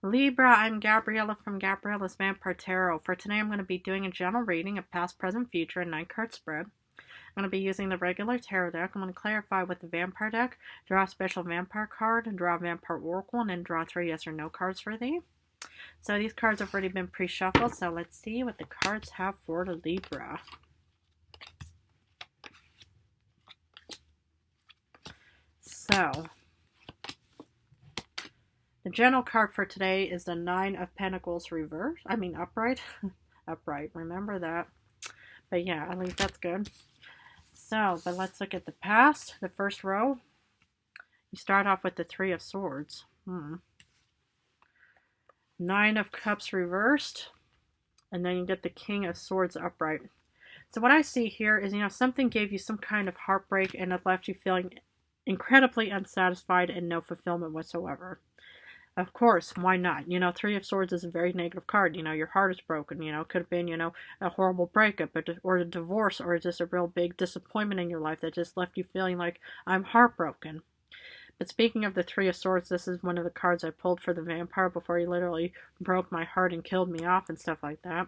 Libra, I'm Gabriella from Gabriella's Vampire Tarot. For today, I'm going to be doing a general reading of past, present, future, and 9-card spread. I'm going to be using the regular tarot deck. I'm going to clarify with the vampire deck, draw a special vampire card, and draw a vampire oracle, and then draw 3 yes or no cards for thee. So these cards have already been pre-shuffled, so let's see what the cards have for the Libra. So, the general card for today is the 9 of Pentacles reverse. Upright. Upright, remember that. But yeah, at least that's good. So, but let's look at the past. The first row, you start off with the 3 of Swords. 9 of Cups reversed. And then you get the King of Swords upright. So what I see here is, something gave you some kind of heartbreak and it left you feeling incredibly unsatisfied and no fulfillment whatsoever. Of course, why not? 3 of Swords is a very negative card. Your heart is broken. It could have been, a horrible breakup or a divorce or just a real big disappointment in your life that just left you feeling like, I'm heartbroken. But speaking of the 3 of Swords, this is one of the cards I pulled for the vampire before he literally broke my heart and killed me off and stuff like that.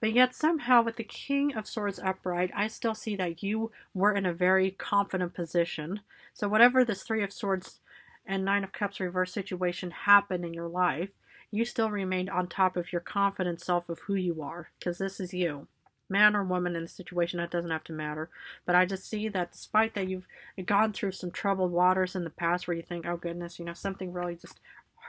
But yet somehow with the King of Swords upright, I still see that you were in a very confident position. So whatever this 3 of Swords and 9 of Cups reverse situation happened in your life, you still remained on top of your confident self of who you are, because this is you. Man or woman in the situation, that doesn't have to matter. But I just see that despite that you've gone through some troubled waters in the past where you think, oh goodness, something really just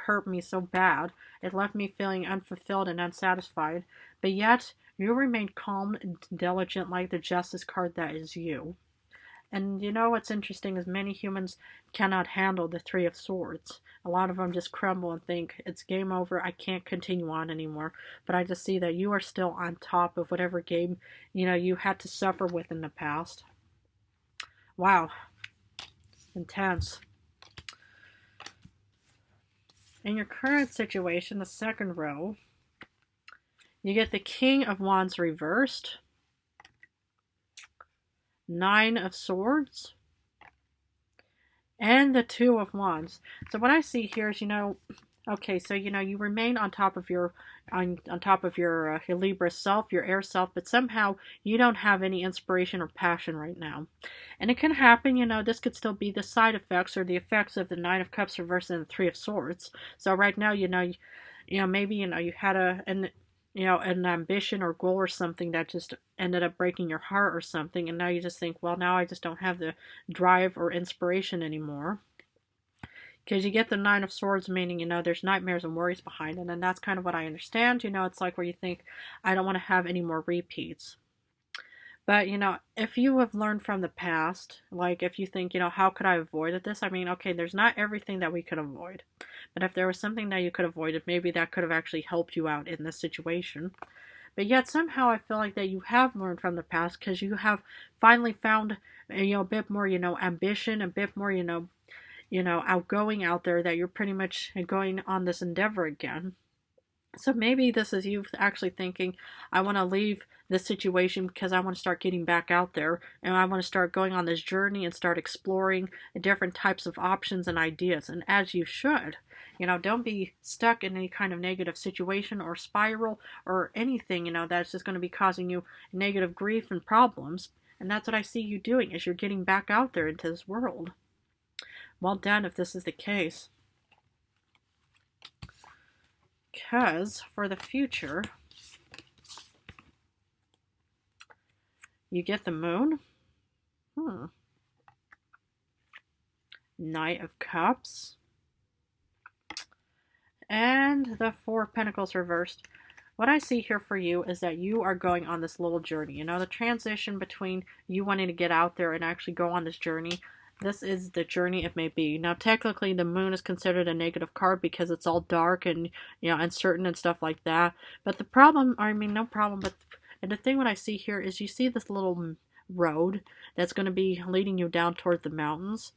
hurt me so bad. It left me feeling unfulfilled and unsatisfied. But yet, you remained calm and diligent like the Justice card that is you. And what's interesting is many humans cannot handle the 3 of Swords. A lot of them just crumble and think, it's game over, I can't continue on anymore. But I just see that you are still on top of whatever game, you had to suffer with in the past. Wow. Intense. In your current situation, the second row, you get the King of Wands reversed. 9 of Swords, and the 2 of Wands. So what I see here is, okay, so you remain on top of your your Libra self, your air self, but somehow you don't have any inspiration or passion right now. And it can happen, this could still be the side effects or the effects of the 9 of Cups reversed and the 3 of Swords. So right now, maybe you had an ambition or goal or something that just ended up breaking your heart or something, and now you just think, well, now I just don't have the drive or inspiration anymore. Because you get the 9 of Swords, meaning, there's nightmares and worries behind it, and that's kind of what I understand. It's like where you think, I don't want to have any more repeats. But, if you have learned from the past, like if you think, how could I avoid this? Okay, there's not everything that we could avoid. But if there was something that you could avoid, maybe that could have actually helped you out in this situation. But yet somehow I feel like that you have learned from the past because you have finally found, a bit more, ambition, a bit more, outgoing out there, that you're pretty much going on this endeavor again. So maybe this is you actually thinking, I want to leave this situation because I want to start getting back out there and I want to start going on this journey and start exploring different types of options and ideas. And as you should, don't be stuck in any kind of negative situation or spiral or anything, that's just going to be causing you negative grief and problems. And that's what I see you doing, is you're getting back out there into this world. Well done if this is the case. Because for the future, you get the Moon, Knight of Cups, and the 4 of Pentacles reversed. What I see here for you is that you are going on this little journey. The transition between you wanting to get out there and actually go on this journey. This is the journey it may be. Now, technically, the Moon is considered a negative card because it's all dark and, uncertain and stuff like that. But the problem, no problem, but the thing what I see here is you see this little road that's going to be leading you down toward the mountains.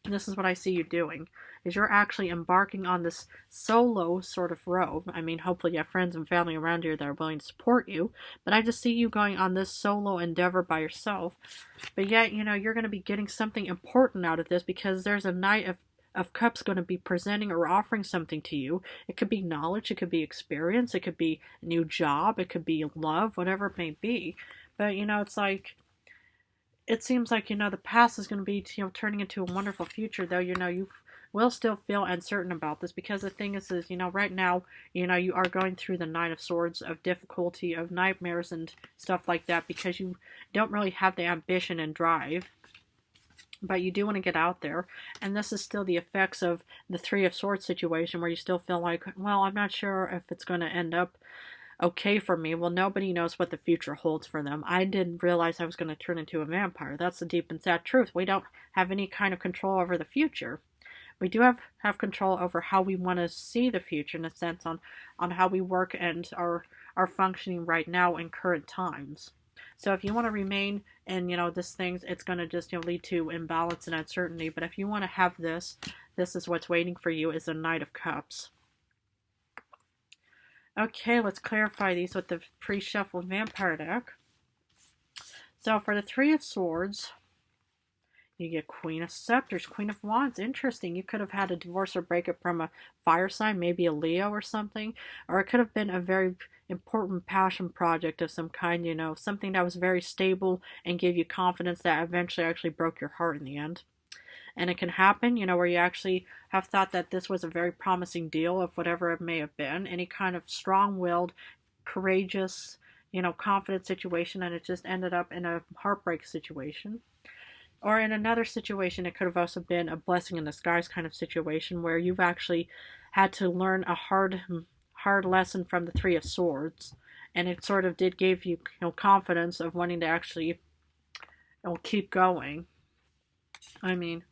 And this is what I see you doing, is you're actually embarking on this solo sort of road. Hopefully you have friends and family around you that are willing to support you, but I just see you going on this solo endeavor by yourself. But yet, you're going to be getting something important out of this because there's a Knight of of Cups going to be presenting or offering something to you. It could be knowledge, it could be experience, it could be a new job, it could be love, whatever it may be. But, it's like, it seems like, the past is going to be, turning into a wonderful future, though, you will still feel uncertain about this, because the thing is, right now, you are going through the Nine of Swords of difficulty, of nightmares and stuff like that, because you don't really have the ambition and drive, but you do want to get out there. And this is still the effects of the Three of Swords situation, where you still feel like, well, I'm not sure if it's going to end up okay for me. Well, nobody knows what the future holds for them. I didn't realize I was going to turn into a vampire. That's the deep and sad truth. We don't have any kind of control over the future. We do have control over how we want to see the future, in a sense, on how we work and are functioning right now in current times. So if you want to remain in, this thing, it's going to just, lead to imbalance and uncertainty. But if you want to have this is what's waiting for you, is the Knight of Cups. Okay, let's clarify these with the pre-shuffled vampire deck. So for the Three of Swords, you get Queen of Scepters, Queen of Wands. Interesting. You could have had a divorce or breakup from a fire sign, maybe a Leo or something. Or it could have been a very important passion project of some kind, something that was very stable and gave you confidence that eventually actually broke your heart in the end. And it can happen, where you actually have thought that this was a very promising deal of whatever it may have been. Any kind of strong-willed, courageous, confident situation, and it just ended up in a heartbreak situation. Or in another situation, it could have also been a blessing in disguise kind of situation, where you've actually had to learn a hard lesson from the Three of Swords. And it sort of did give you, confidence of wanting to actually keep going. I mean,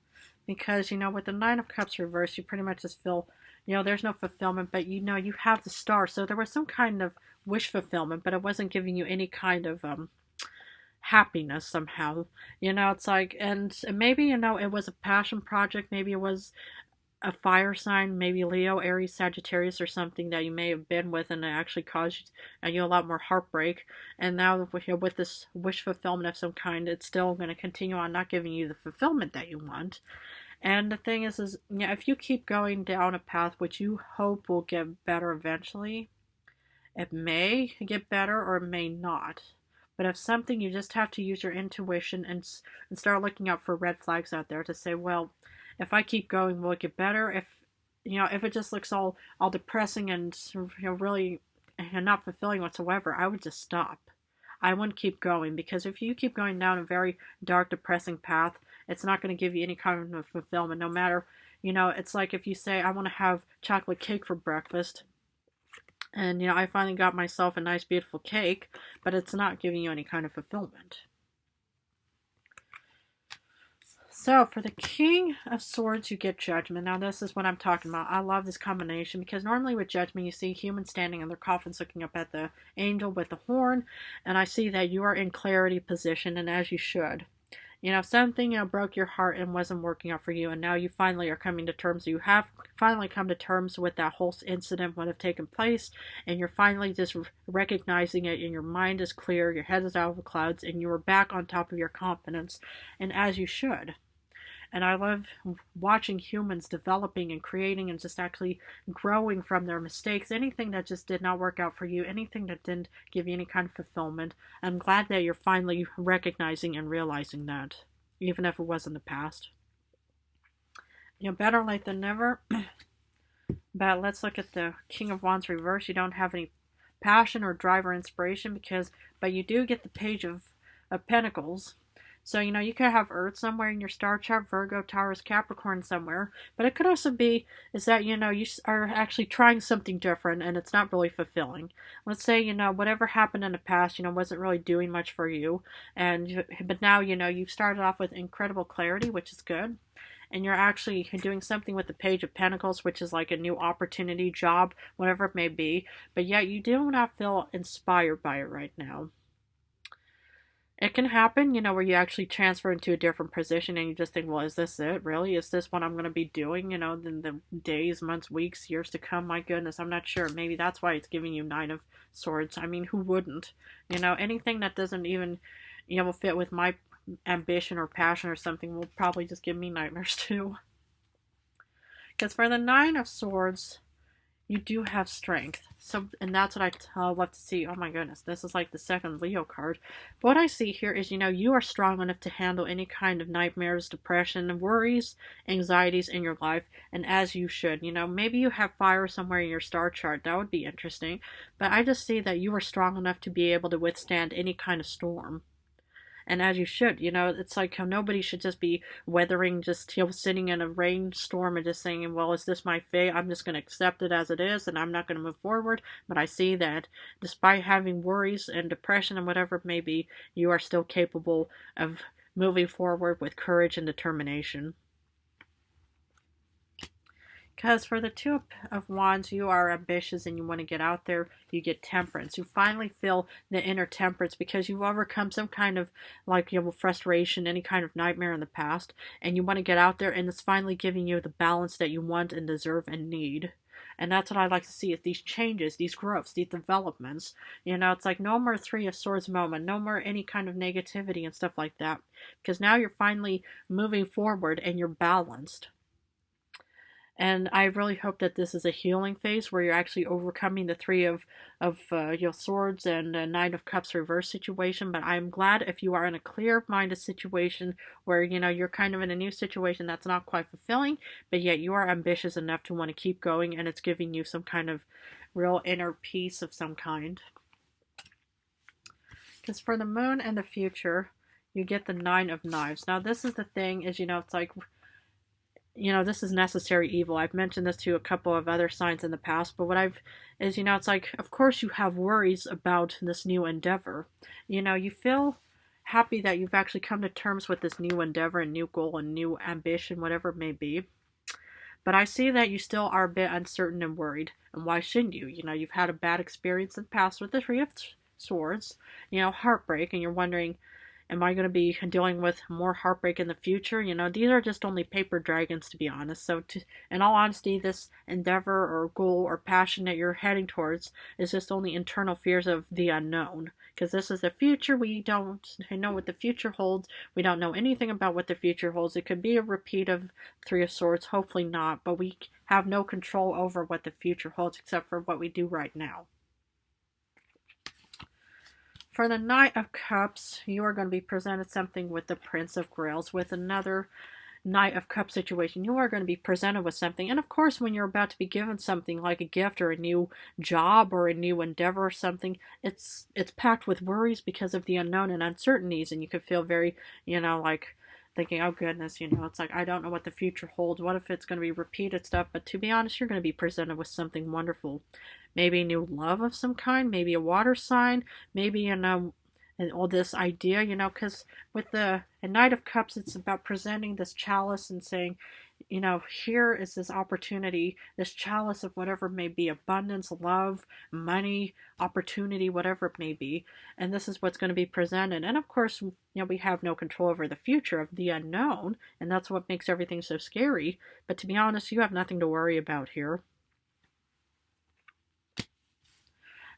because, with the Nine of Cups reversed, you pretty much just feel, there's no fulfillment, but you have the Star. So there was some kind of wish fulfillment, but it wasn't giving you any kind of happiness somehow. It's like, and maybe, it was a passion project, maybe it was a fire sign, maybe Leo, Aries, Sagittarius, or something that you may have been with, and it actually caused you a lot more heartbreak. And now with this wish fulfillment of some kind, it's still going to continue on not giving you the fulfillment that you want. And the thing is if you keep going down a path which you hope will get better eventually, it may get better or it may not. But if something, you just have to use your intuition and start looking out for red flags out there to say, well, if I keep going, will it get better? If it just looks all depressing and really not fulfilling whatsoever, I would just stop. I wouldn't keep going, because if you keep going down a very dark, depressing path, it's not going to give you any kind of fulfillment. No matter, it's like if you say, I want to have chocolate cake for breakfast, and I finally got myself a nice, beautiful cake, but it's not giving you any kind of fulfillment. So, for the King of Swords, you get Judgment. Now, this is what I'm talking about. I love this combination, because normally with Judgment, you see humans standing in their coffins looking up at the angel with the horn, and I see that you are in clarity position, and as you should. Something, broke your heart and wasn't working out for you, and now you finally are coming to terms. You have finally come to terms with that whole incident, what have taken place, and you're finally just recognizing it, and your mind is clear, your head is out of the clouds, and you are back on top of your confidence, and as you should. And I love watching humans developing and creating and just actually growing from their mistakes. Anything that just did not work out for you, anything that didn't give you any kind of fulfillment, I'm glad that you're finally recognizing and realizing that, even if it was in the past. Better late than never. But let's look at the King of Wands reverse. You don't have any passion or drive or inspiration, but you do get the Page of Pentacles. So, you could have Earth somewhere in your star chart, Virgo, Taurus, Capricorn somewhere. But it could also be is that, you are actually trying something different and it's not really fulfilling. Let's say, whatever happened in the past, wasn't really doing much for you. But now, you've started off with incredible clarity, which is good. And you're actually doing something with the Page of Pentacles, which is like a new opportunity, job, whatever it may be. But yet you do not feel inspired by it right now. It can happen, where you actually transfer into a different position and you just think, well, is this it? Really? Is this what I'm going to be doing, in the days, months, weeks, years to come? My goodness, I'm not sure. Maybe that's why it's giving you Nine of Swords. I mean, who wouldn't? Anything that doesn't even, fit with my ambition or passion or something will probably just give me nightmares too. Because for the Nine of Swords, you do have strength. So, and that's what I love to see. Oh my goodness, this is like the second Leo card. But what I see here is, you are strong enough to handle any kind of nightmares, depression, worries, anxieties in your life, and as you should. Maybe you have fire somewhere in your star chart. That would be interesting. But I just see that you are strong enough to be able to withstand any kind of storm. And as you should. It's like how nobody should just be weathering, just sitting in a rainstorm and just saying, well, is this my fate? I'm just going to accept it as it is and I'm not going to move forward. But I see that despite having worries and depression and whatever it may be, you are still capable of moving forward with courage and determination. Because for the Two of Wands, you are ambitious and you want to get out there. You get temperance. You finally feel the inner temperance because you've overcome some kind of frustration, any kind of nightmare in the past. And you want to get out there and it's finally giving you the balance that you want and deserve and need. And that's what I like to see is these changes, these growths, these developments. It's like no more Three of Swords moment, no more any kind of negativity and stuff like that. Because now you're finally moving forward and you're balanced. And I really hope that this is a healing phase where you're actually overcoming the Three of Swords and Nine of Cups reverse situation. But I'm glad if you are in a clear-minded situation where, you're kind of in a new situation that's not quite fulfilling, but yet you are ambitious enough to want to keep going and it's giving you some kind of real inner peace of some kind. Because for the Moon and the future, you get the Nine of Knives. Now, this is the thing is, it's like, this is necessary evil. I've mentioned this to a couple of other signs in the past, but it's like, of course you have worries about this new endeavor. You feel happy that you've actually come to terms with this new endeavor and new goal and new ambition, whatever it may be. But I see that you still are a bit uncertain and worried. And why shouldn't you? You've had a bad experience in the past with the Three of Swords, heartbreak, and you're wondering, am I going to be dealing with more heartbreak in the future? These are just only paper dragons, to be honest. So, in all honesty, this endeavor or goal or passion that you're heading towards is just only internal fears of the unknown. Because this is the future. We don't know what the future holds. We don't know anything about what the future holds. It could be a repeat of Three of Swords. Hopefully not. But we have no control over what the future holds except for what we do right now. For the Knight of Cups, you are going to be presented something with the Prince of Grails, with another Knight of Cups situation. You are going to be presented with something. And of course, when you're about to be given something like a gift or a new job or a new endeavor or something, it's packed with worries because of the unknown and uncertainties. And you could feel very, like thinking, oh goodness, it's like, I don't know what the future holds. What if it's going to be repeated stuff? But to be honest, you're going to be presented with something wonderful. Maybe new love of some kind, maybe a water sign, maybe all this idea, because with the Knight of Cups, it's about presenting this chalice and saying, here is this opportunity, this chalice of whatever it may be, abundance, love, money, opportunity, whatever it may be. And this is what's going to be presented. And of course, we have no control over the future of the unknown, and that's what makes everything so scary. But to be honest, you have nothing to worry about here.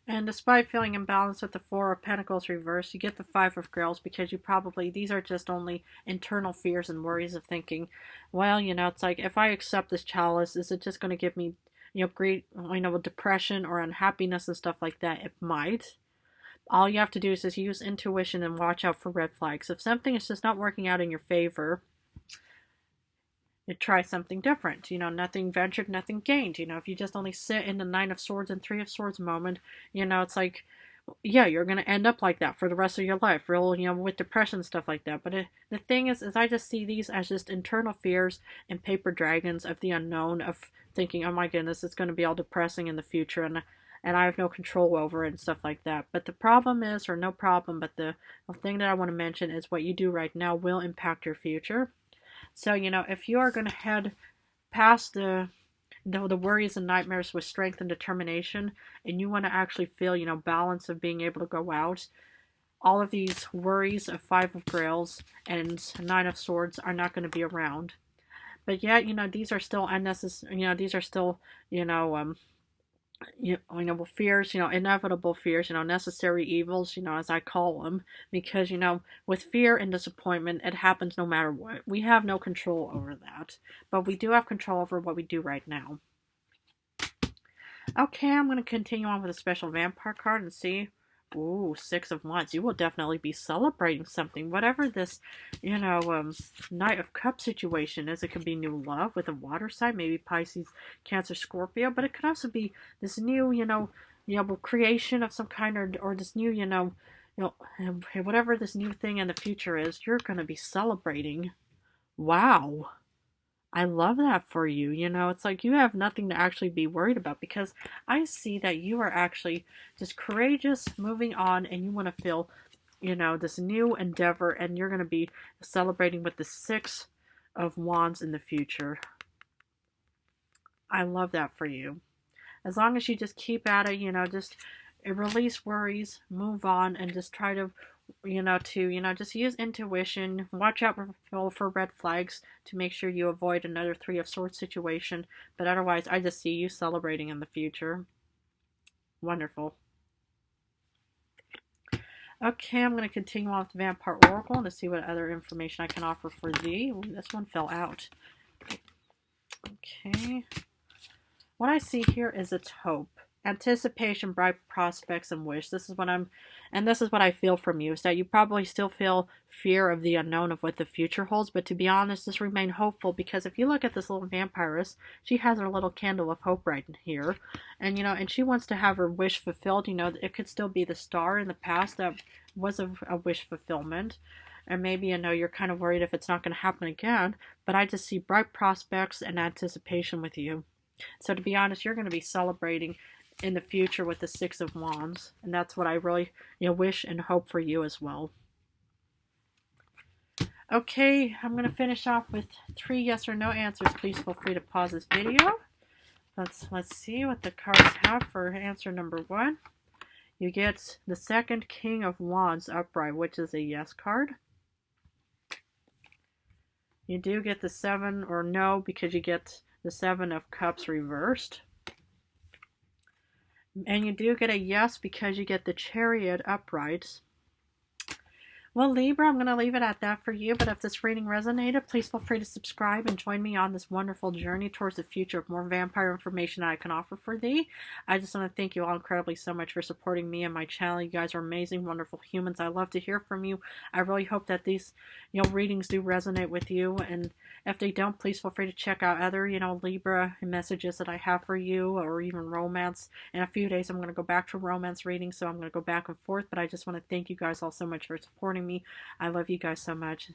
And despite feeling imbalanced with the Four of Pentacles reversed, you get the Five of Grails because these are just only internal fears and worries of thinking, well, it's like, if I accept this chalice, is it just going to give me, great, depression or unhappiness and stuff like that? It might. All you have to do is just use intuition and watch out for red flags. If something is just not working out in your favor, you try something different. Nothing ventured, nothing gained. If you just only sit in the Nine of Swords and Three of Swords moment, it's like, yeah, you're going to end up like that for the rest of your life, with depression and stuff like that. But the thing is I just see these as just internal fears and paper dragons of the unknown, of thinking, oh my goodness, it's going to be all depressing in the future, and I have no control over it and stuff like that. But the problem is, or no problem, but the thing that I want to mention is what you do right now will impact your future. So, if you are going to head past the worries and nightmares with strength and determination, and you want to actually feel, balance of being able to go out, all of these worries of Five of Grails and Nine of Swords are not going to be around. But yet, these are still unnecessary, these are still, fears, inevitable fears, necessary evils, as I call them, because, with fear and disappointment, it happens no matter what. We have no control over that, but we do have control over what we do right now. Okay, I'm going to continue on with a special vampire card and see. Ooh, Six of Wands. You will definitely be celebrating something. Whatever this, Knight of Cups situation is. It could be new love with a water sign, maybe Pisces, Cancer, Scorpio, but it could also be this new, creation of some kind, or this new, whatever this new thing in the future is, you're going to be celebrating. Wow. I love that for you. It's like you have nothing to actually be worried about, because I see that you are actually just courageous, moving on, and you want to feel, this new endeavor, and you're going to be celebrating with the Six of Wands in the future. I love that for you. As long as you just keep at it, just release worries, move on, and just try to just use intuition. Watch out for red flags to make sure you avoid another Three of Swords situation. But otherwise, I just see you celebrating in the future. Wonderful. Okay, I'm going to continue on with the Vampire Oracle to see what other information I can offer for thee. Ooh, this one fell out. Okay. What I see here is its hope. Anticipation, bright prospects, and wish. This is what I feel from you, is that you probably still feel fear of the unknown of what the future holds, but to be honest, just remain hopeful, because if you look at this little vampiress, she has her little candle of hope right here, and and she wants to have her wish fulfilled. It could still be the star in the past that was a wish fulfillment, and maybe you're kind of worried if it's not going to happen again, but I just see bright prospects and anticipation with you. So to be honest, you're going to be celebrating in the future with the Six of Wands, and that's what I really wish and hope for you as well. Okay, I'm going to finish off with 3 yes or no answers. Please feel free to pause this video. Let's see what the cards have for answer number 1. You get the second King of Wands upright, which is a yes card. You do get the 7 or no, because you get the 7 of Cups reversed. And you do get a yes because you get the Chariot upright. Well, Libra, I'm going to leave it at that for you, but if this reading resonated, please feel free to subscribe and join me on this wonderful journey towards the future of more vampire information that I can offer for thee. I just want to thank you all incredibly so much for supporting me and my channel. You guys are amazing, wonderful humans. I love to hear from you. I really hope that these, readings do resonate with you, and if they don't, please feel free to check out other, Libra messages that I have for you, or even romance. In a few days, I'm going to go back to romance readings, so I'm going to go back and forth, but I just want to thank you guys all so much for supporting me. I love you guys so much.